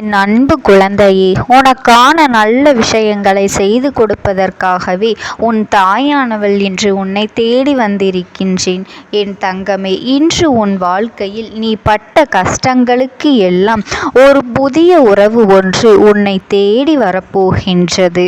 என் அன்பு குழந்தையே, உனக்கான நல்ல விஷயங்களை செய்து கொடுப்பதற்காகவே உன் தாயானவள் இன்று உன்னை தேடி வந்திருக்கின்றேன். என் தங்கமே, இன்று உன் வாழ்க்கையில் நீ பட்ட கஷ்டங்களுக்கு எல்லாம் ஒரு புதிய உறவு ஒன்று உன்னை தேடி வரப்போகின்றது.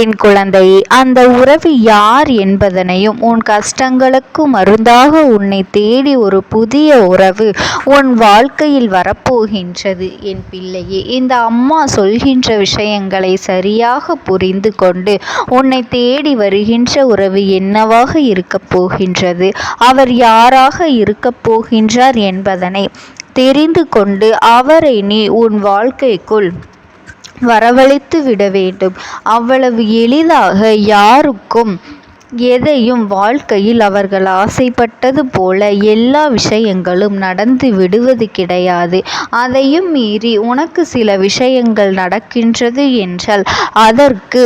என் குழந்தையே, அந்த உறவு யார் என்பதனையும், உன் கஷ்டங்களுக்கு மருந்தாக உன்னை தேடி ஒரு புதிய உறவு உன் வாழ்க்கையில் வரப்போகின்றது. என் பிள்ளையே, இந்த அம்மா சொல்கின்ற விஷயங்களை சரியாக புரிந்து கொண்டு உன்னை தேடி வருகின்ற உறவு என்னவாக இருக்கப் போகின்றது, அவர் யாராக இருக்கப் போகின்றார் என்பதனை தெரிந்து கொண்டு அவரை நீ உன் வாழ்க்கைக்குள் வரவழைத்து விட வேண்டும். அவ்வளவு எளிதாக யாருக்கும் எதையும் வாழ்க்கையில் அவர்கள் ஆசைப்பட்டது போல எல்லா விஷயங்களும் நடந்து விடுவது கிடையாது. அதையும் மீறி உனக்கு சில விஷயங்கள் நடக்கின்றது என்றால் அதற்கு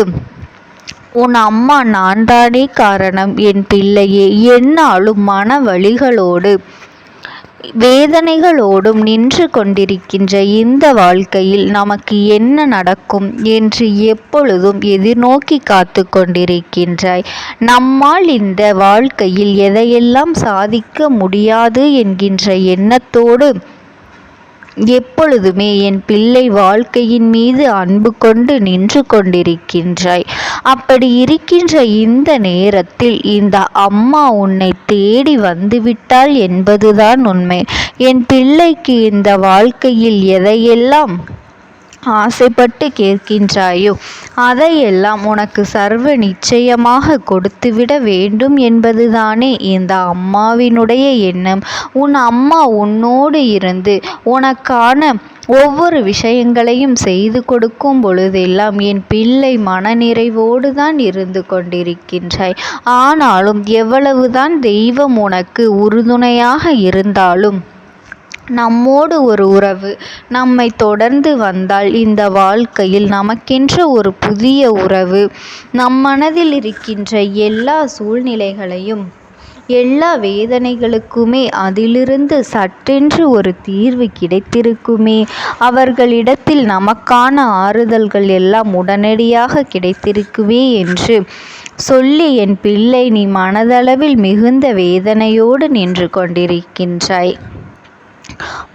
உன் அம்மா நான் தானே காரணம். என் பிள்ளையே, என்னாலும் மன வலிகளோடு வேதனைகளோடும் நின்று கொண்டிருக்கின்ற இந்த வாழ்க்கையில் நமக்கு என்ன நடக்கும் என்று எப்பொழுதும் எதிர்நோக்கி காத்து கொண்டிருக்கின்றாய். நம்மால் இந்த வாழ்க்கையில் எதையெல்லாம் சாதிக்க முடியாது என்கின்ற எண்ணத்தோடு எப்பொழுதுமே என் பிள்ளை வாழ்க்கையின் மீது அன்பு கொண்டு நின்று கொண்டிருக்கின்றாய். அப்படி இருக்கின்ற இந்த நேரத்தில் இந்த அம்மா உன்னை தேடி வந்துவிட்டாள் என்பதுதான் உண்மை. என் பிள்ளைக்கு இந்த வாழ்க்கையில் எதையெல்லாம் ஆசைப்பட்டு கேட்கின்றாயோ அதையெல்லாம் உனக்கு சர்வ நிச்சயமாக கொடுத்துவிட வேண்டும் என்பதுதானே இந்த அம்மாவினுடைய எண்ணம். உன் அம்மா உன்னோடு இருந்து உனக்கான ஒவ்வொரு விஷயங்களையும் செய்து கொடுக்கும் பொழுதெல்லாம் என் பிள்ளை மனநிறைவோடு தான் இருந்து கொண்டிருக்கின்றாய். ஆனாலும் எவ்வளவுதான் தெய்வம் உனக்கு உறுதுணையாக இருந்தாலும் நம்மோடு ஒரு உறவு நம்மை தொடர்ந்து வந்தால் இந்த வாழ்க்கையில் நமக்கென்ற ஒரு புதிய உறவு நம் மனதில் இருக்கின்ற எல்லா சூழ்நிலைகளையும் எல்லா வேதனைகளுக்குமே அதிலிருந்து சற்றென்று ஒரு தீர்வு கிடைத்திருக்குமே. அவர்களிடத்தில் நமக்கான ஆறுதல்கள் எல்லாம் உடனடியாக கிடைத்திருக்குமே என்று சொல்லி என் பிள்ளை நீ மனதளவில் மிகுந்த வேதனையோடு நின்று கொண்டிருக்கின்றாய்.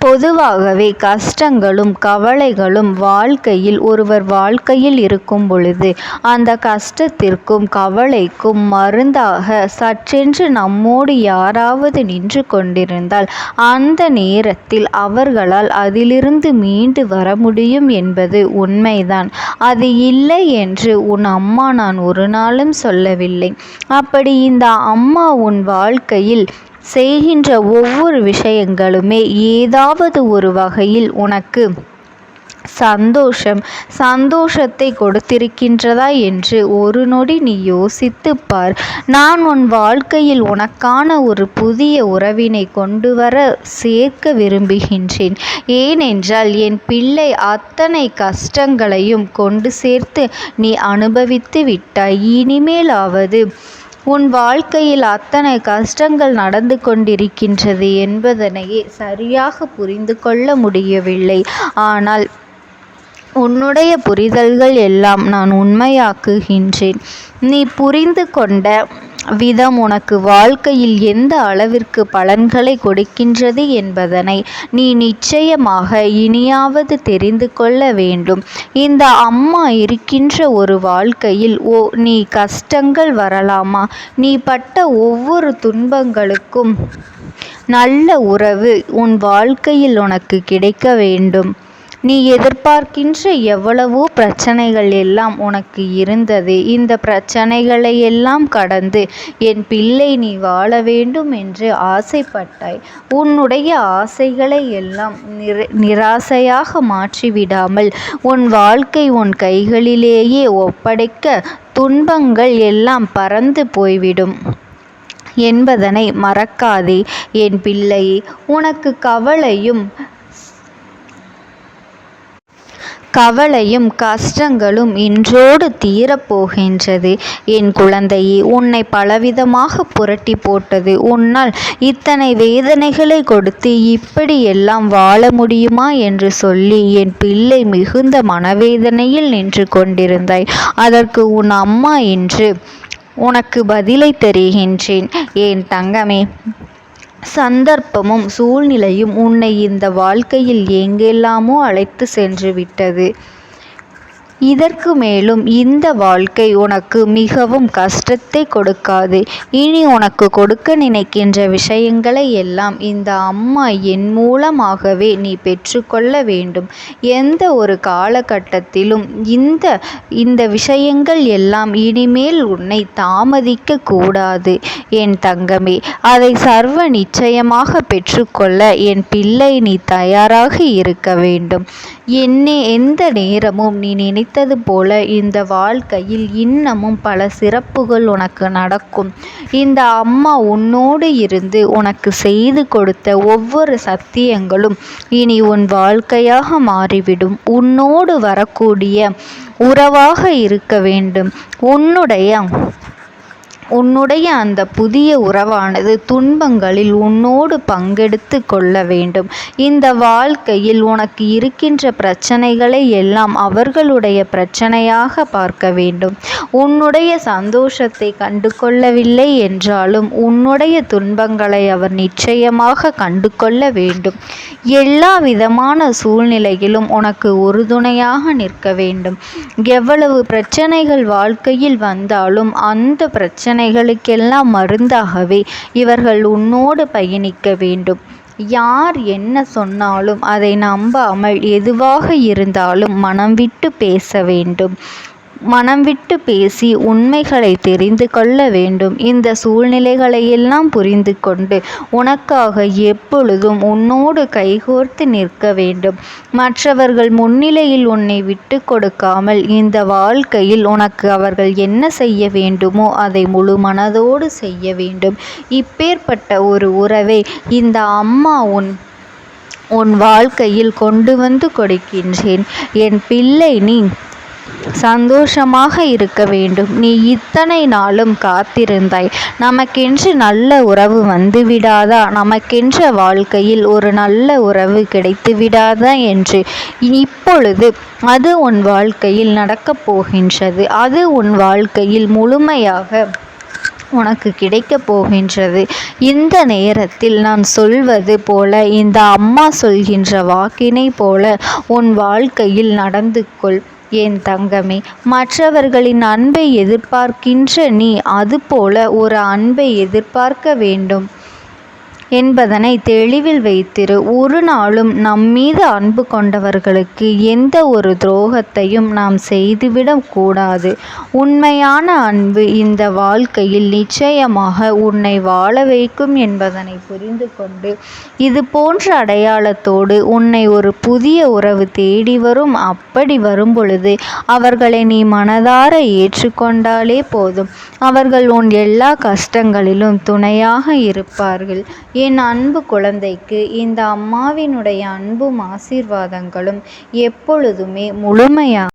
பொதுவாகவே கஷ்டங்களும் கவலைகளும் வாழ்க்கையில் ஒருவர் வாழ்க்கையில் இருக்கும் பொழுது அந்த கஷ்டத்திற்கும் கவலைக்கும் மருந்தாக சற்றென்று நம்மோடு யாராவது நின்று கொண்டிருந்தால் அந்த நேரத்தில் அவர்களால் அதிலிருந்து மீண்டு வர முடியும் என்பது உண்மைதான். அது இல்லை என்று உன் அம்மா நான் ஒரு நாளும் சொல்லவில்லை. அப்படி இந்த அம்மா உன் வாழ்க்கையில் செய்கின்ற ஒவ்வொரு விஷயங்களுமே ஏதாவது ஒரு வகையில் உனக்கு சந்தோஷத்தை கொடுத்திருக்கின்றதா என்று ஒரு நொடி நீ யோசித்து பார். நான் உன் வாழ்க்கையில் உனக்கான ஒரு புதிய உறவினை கொண்டு வர சேர்க்க விரும்புகின்றேன். ஏனென்றால் என் பிள்ளை அத்தனை கஷ்டங்களையும் கொண்டு சேர்த்து நீ அனுபவித்து விட்டாய். இனிமேலாவது உன் வாழ்க்கையில் அத்தனை கஷ்டங்கள் நடந்து கொண்டிருக்கின்றது என்பதனையே சரியாக புரிந்து கொள்ள முடியவில்லை. ஆனால் உன்னுடைய புரிதல்கள் எல்லாம் நான் உண்மையாக்குகின்றேன். நீ புரிந்து கொண்ட விதம் உனக்கு வாழ்க்கையில் எந்த அளவிற்கு பலன்களை கொடுக்கின்றது என்பதனை நீ நிச்சயமாக இனியாவது தெரிந்து கொள்ள வேண்டும். இந்த அம்மா இருக்கின்ற ஒரு வாழ்க்கையில் நீ கஷ்டங்கள் வரலாமா? நீ பட்ட ஒவ்வொரு துன்பங்களுக்கும் நல்ல உறவு உன் வாழ்க்கையில் உனக்கு கிடைக்க வேண்டும். நீ எதிர்பார்க்கின்ற எவ்வளவோ பிரச்சனைகள் எல்லாம் உனக்கு இருந்தது. இந்த பிரச்சனைகளை எல்லாம் கடந்து என் பிள்ளை நீ வாழ வேண்டும் என்று ஆசைப்பட்டாய். உன்னுடைய ஆசைகளை எல்லாம் நிராசையாக மாற்றிவிடாமல் உன் வாழ்க்கை உன் கைகளிலேயே ஒப்படைக்க துன்பங்கள் எல்லாம் பறந்து போய்விடும் என்பதனை மறக்காதே என் பிள்ளையே. உனக்கு கவலையும் கஷ்டங்களும் இன்றோடு தீரப்போகின்றது. என் குழந்தையே, உன்னை பலவிதமாக புரட்டி போட்டது உன்னால் இத்தனை வேதனைகளை கொடுத்து இப்படியெல்லாம் வாழ முடியுமா என்று சொல்லி என் பிள்ளை மிகுந்த மனவேதனையில் நின்று கொண்டிருந்தாய். அதற்கு உன் அம்மா இன்று உனக்கு பதிலை தருகின்றேன். என் தங்கமே, சந்தர்ப்பமும் சூழ்நிலையும் உன்னை இந்த வாழ்க்கையில் எங்கெல்லாமோ அழைத்து சென்று விட்டது. இதற்கு மேலும் இந்த வாழ்க்கை உனக்கு மிகவும் கஷ்டத்தை கொடுக்காது. இனி உனக்கு கொடுக்க நினைக்கின்ற விஷயங்களை எல்லாம் இந்த அம்மா என் மூலமாகவே நீ பெற்றுக்கொள்ள வேண்டும். எந்த ஒரு காலகட்டத்திலும் இந்த விஷயங்கள் எல்லாம் இனிமேல் உன்னை தாமதிக்க கூடாது என் தங்கமே. அதை சர்வ நிச்சயமாக பெற்றுக்கொள்ள என் பிள்ளை நீ தயாராக இருக்க வேண்டும். எந்த நேரமும் நீ நினைத்தது போல இந்த வாழ்க்கையில் இன்னமும் பல சிறப்புகள் உனக்கு நடக்கும். இந்த அம்மா உன்னோடு இருந்து உனக்கு செய்து கொடுத்த ஒவ்வொரு சத்தியங்களும் இனி உன் வாழ்க்கையாக மாறிவிடும். உன்னோடு வரக்கூடிய உறவாக இருக்க வேண்டும். உன்னுடைய அந்த புதிய உறவானது துன்பங்களில் உன்னோடு பங்கெடுத்து கொள்ள வேண்டும். இந்த வாழ்க்கையில் உனக்கு இருக்கின்ற பிரச்சனைகளை எல்லாம் அவர்களுடைய பிரச்சனையாக பார்க்க வேண்டும். உன்னுடைய சந்தோஷத்தை கண்டு கொள்ளவில்லை என்றாலும் உன்னுடைய துன்பங்களை அவர் நிச்சயமாக கண்டு கொள்ள வேண்டும். எல்லா விதமான சூழ்நிலையிலும் உனக்கு உறுதுணையாக நிற்க வேண்டும். எவ்வளவு பிரச்சனைகள் வாழ்க்கையில் வந்தாலும் அந்த பிரச்சனைகளுக்கெல்லாம் மருந்தாகவே இவர்கள் உன்னோடு பயணிக்க வேண்டும். யார் என்ன சொன்னாலும் அதை நம்பாமல் எதுவாக இருந்தாலும் மனம் விட்டு பேச வேண்டும். மனம் விட்டு பேசி உண்மைகளை தெரிந்து கொள்ள வேண்டும். இந்த சூழ்நிலைகளை எல்லாம் புரிந்து கொண்டு உனக்காக எப்பொழுதும் உன்னோடு கைகோர்த்து நிற்க வேண்டும். மற்றவர்கள் முன்னிலையில் உன்னை விட்டு கொடுக்காமல் இந்த வாழ்க்கையில் உனக்கு அவர்கள் என்ன செய்ய வேண்டுமோ அதை முழு மனதோடு செய்ய வேண்டும். இப்பேற்பட்ட ஒரு உறவை இந்த அம்மா உன் வாழ்க்கையில் கொண்டு வந்து கொடுக்கின்றேன். என் பிள்ளை, நீ சந்தோஷமாக இருக்க வேண்டும். நீ இத்தனை நாளும் காத்திருந்தாய். நமக்கென்று நல்ல உறவு வந்து விடாதா, நமக்கென்ற வாழ்க்கையில் ஒரு நல்ல உறவு கிடைத்து விடாதா என்று இப்பொழுது அது உன் வாழ்க்கையில் நடக்கப் போகின்றது. அது உன் வாழ்க்கையில் முழுமையாக உனக்கு கிடைக்கப் போகின்றது. இந்த நேரத்தில் நான் சொல்வது போல, இந்த அம்மா சொல்கின்ற வாக்கினை போல உன் வாழ்க்கையில் நடந்து கொள் என் தங்கமே. மற்றவர்களின் அன்பை எதிர்பார்க்கின்ற நீ அதுபோல ஒரு அன்பை எதிர்பார்க்க வேண்டும் என்பதனை தெளிவில் வைத்திரு. ஒரு நாளும் நம்மீது அன்பு கொண்டவர்களுக்கு எந்த ஒரு துரோகத்தையும் நாம் செய்துவிடக் கூடாது. உண்மையான அன்பு இந்த வாழ்க்கையில் நிச்சயமாக உன்னை வாழ வைக்கும் என்பதனை புரிந்து கொண்டு இது போன்ற அடையாளத்தோடு உன்னை ஒரு புதிய உறவு தேடி வரும். அப்படி வரும் பொழுது அவர்களை நீ மனதார ஏற்றுக்கொண்டாலே போதும். அவர்கள் உன் எல்லா கஷ்டங்களிலும் துணையாக இருப்பார்கள். என் அன்பு குழந்தைக்கு இந்த அம்மாவினுடைய அன்பும் ஆசீர்வாதங்களும் எப்பொழுதுமே முழுமையாக